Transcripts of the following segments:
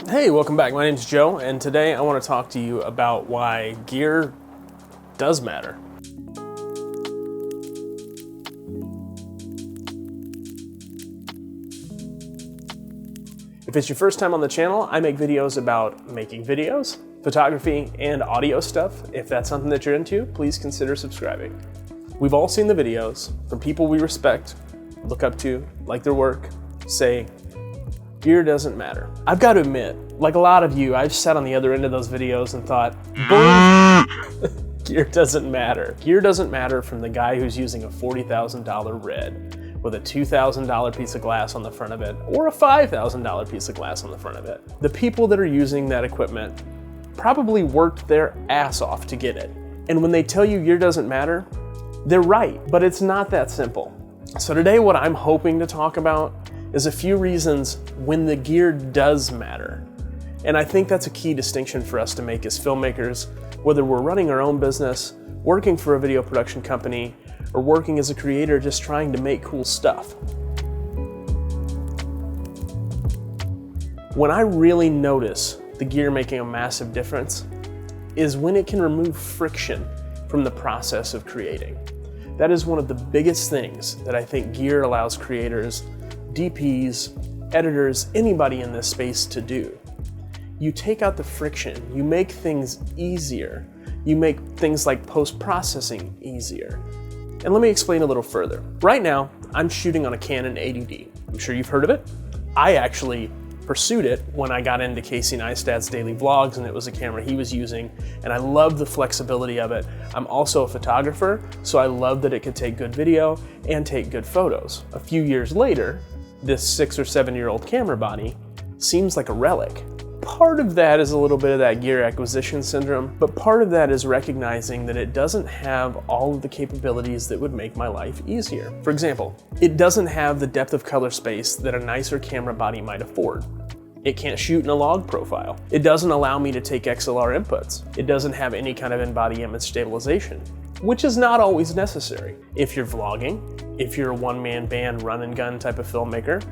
Hey, welcome back. My name's Joe, and today I want to talk to you about why gear does matter. If it's your first time on the channel, I make videos about making videos, photography, and audio stuff. If that's something that you're into, please consider subscribing. We've all seen the videos from people we respect, look up to, like their work, say, gear doesn't matter. I've got to admit, like a lot of you, I've sat on the other end of those videos and thought, gear doesn't matter. Gear doesn't matter from the guy who's using a $40,000 red with a $2,000 piece of glass on the front of it, or a $5,000 piece of glass on the front of it. The people that are using that equipment probably worked their ass off to get it. And when they tell you gear doesn't matter, they're right, but it's not that simple. So today what I'm hoping to talk about is a few reasons when the gear does matter. And I think that's a key distinction for us to make as filmmakers, whether we're running our own business, working for a video production company, or working as a creator just trying to make cool stuff. When I really notice the gear making a massive difference is when it can remove friction from the process of creating. That is one of the biggest things that I think gear allows creators, DPs, editors, anybody in this space to do. You take out the friction, you make things easier, you make things like post-processing easier. And let me explain a little further. Right now, I'm shooting on a Canon 80D. I'm sure you've heard of it. I actually pursued it when I got into Casey Neistat's daily vlogs, and it was a camera he was using, and I love the flexibility of it. I'm also a photographer, so I love that it could take good video and take good photos. A few years later, this 6 or 7 year old camera body seems like a relic. Part of that is a little bit of that gear acquisition syndrome, but part of that is recognizing that it doesn't have all of the capabilities that would make my life easier. For example, it doesn't have the depth of color space that a nicer camera body might afford. It can't shoot in a log profile. It doesn't allow me to take XLR inputs. It doesn't have any kind of in-body image stabilization, which is not always necessary. If you're vlogging, if you're a one-man band run and gun type of filmmaker,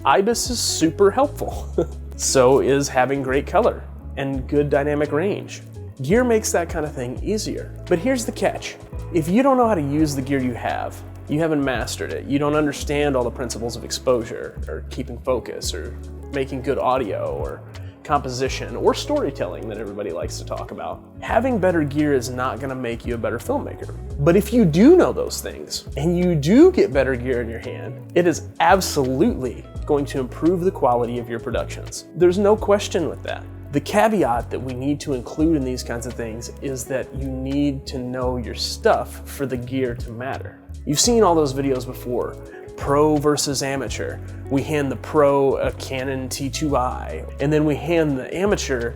IBIS is super helpful. So is having great color and good dynamic range. Gear makes that kind of thing easier. But here's the catch. If you don't know how to use the gear you haven't mastered it, you don't understand all the principles of exposure or keeping focus or making good audio or composition or storytelling that everybody likes to talk about, having better gear is not gonna make you a better filmmaker. But if you do know those things and you do get better gear in your hand, it is absolutely going to improve the quality of your productions. There's no question with that. The caveat that we need to include in these kinds of things is that you need to know your stuff for the gear to matter. You've seen all those videos before. Pro versus amateur. We hand the pro a Canon T2i, and then we hand the amateur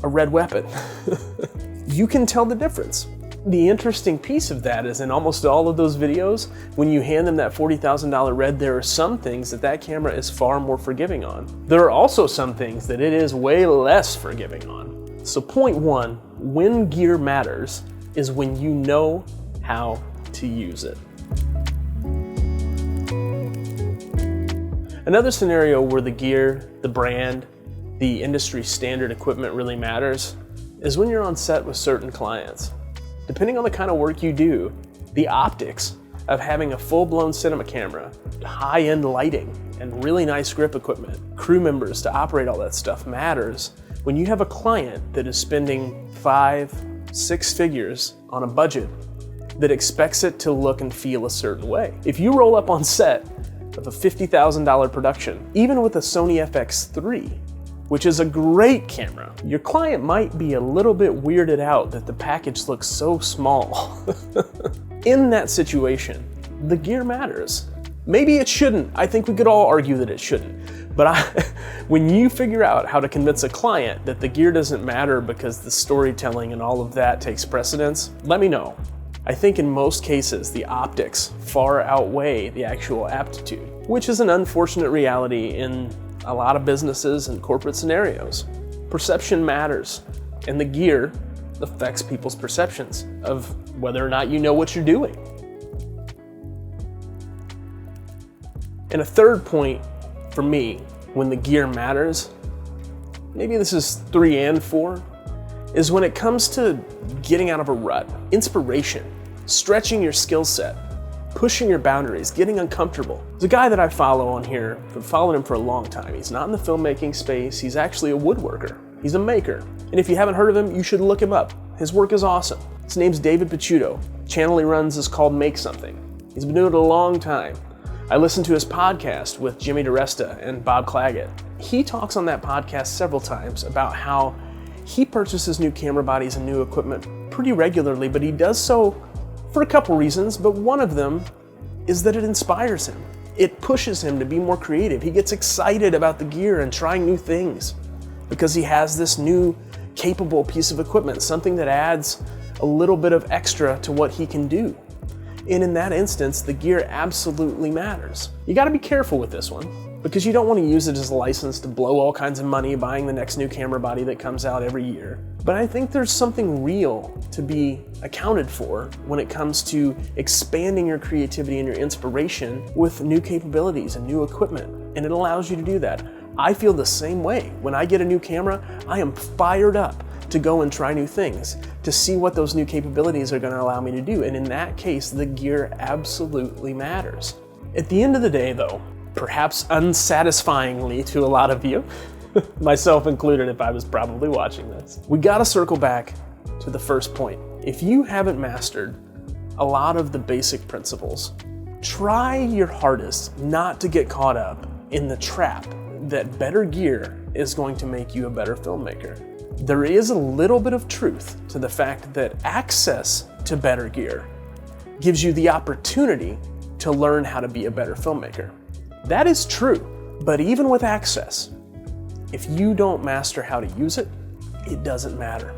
a red weapon. You can tell the difference. The interesting piece of that is in almost all of those videos, when you hand them that $40,000 red, there are some things that camera is far more forgiving on. There are also some things that it is way less forgiving on. So point one, when gear matters is when you know how to use it. Another scenario where the gear, the brand, the industry standard equipment really matters is when you're on set with certain clients. Depending on the kind of work you do, the optics of having a full-blown cinema camera, high-end lighting, and really nice grip equipment, crew members to operate all that stuff matters when you have a client that is spending 5-6 figures on a budget that expects it to look and feel a certain way. If you roll up on set of a $50,000 production, even with a Sony FX3, which is a great camera, your client might be a little bit weirded out that the package looks so small. In that situation, the gear matters. Maybe it shouldn't. I think we could all argue that it shouldn't. But when you figure out how to convince a client that the gear doesn't matter because the storytelling and all of that takes precedence, let me know. I think in most cases, the optics far outweigh the actual aptitude, which is an unfortunate reality in a lot of businesses and corporate scenarios. Perception matters, and the gear affects people's perceptions of whether or not you know what you're doing. And a third point for me, when the gear matters, maybe this is 3 and 4, is when it comes to getting out of a rut, inspiration, stretching your skill set, pushing your boundaries, getting uncomfortable. There's a guy that I follow on here, I've followed him for a long time. He's not in the filmmaking space, he's actually a woodworker. He's a maker. And if you haven't heard of him, you should look him up. His work is awesome. His name's David Picciuto. The channel he runs is called Make Something. He's been doing it a long time. I listened to his podcast with Jimmy DiResta and Bob Claggett. He talks on that podcast several times about how he purchases new camera bodies and new equipment pretty regularly, but he does so for a couple reasons, but one of them is that it inspires him. It pushes him to be more creative. He gets excited about the gear and trying new things because he has this new capable piece of equipment, something that adds a little bit of extra to what he can do. And in that instance, the gear absolutely matters. You gotta be careful with this one because you don't want to use it as a license to blow all kinds of money buying the next new camera body that comes out every year. But I think there's something real to be accounted for when it comes to expanding your creativity and your inspiration with new capabilities and new equipment. And it allows you to do that. I feel the same way. When I get a new camera, I am fired up to go and try new things, to see what those new capabilities are going to allow me to do. And in that case, the gear absolutely matters. At the end of the day, though, perhaps unsatisfyingly to a lot of you, myself included if I was probably watching this, we got to circle back to the first point. If you haven't mastered a lot of the basic principles, try your hardest not to get caught up in the trap that better gear is going to make you a better filmmaker. There is a little bit of truth to the fact that access to better gear gives you the opportunity to learn how to be a better filmmaker. That is true, but even with access, if you don't master how to use it, it doesn't matter.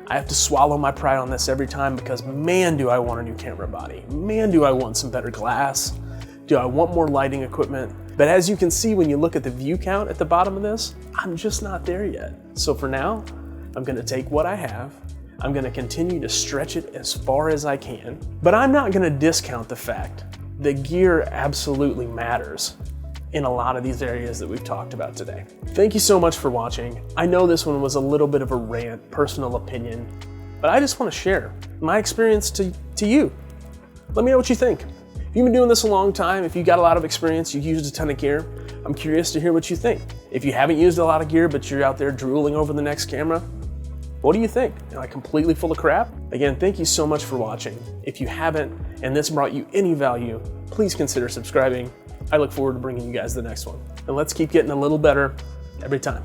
I have to swallow my pride on this every time because man, do I want a new camera body. Man, do I want some better glass. Do I want more lighting equipment? But as you can see when you look at the view count at the bottom of this, I'm just not there yet. So for now, I'm gonna take what I have, I'm gonna continue to stretch it as far as I can, but I'm not gonna discount the fact that gear absolutely matters in a lot of these areas that we've talked about today. Thank you so much for watching. I know this one was a little bit of a rant, personal opinion, but I just wanna share my experience to you. Let me know what you think. If you've been doing this a long time, if you got a lot of experience, you've used a ton of gear, I'm curious to hear what you think. If you haven't used a lot of gear, but you're out there drooling over the next camera, what do you think? Am I completely full of crap? Again, thank you so much for watching. If you haven't, and this brought you any value, please consider subscribing. I look forward to bringing you guys the next one. And let's keep getting a little better every time.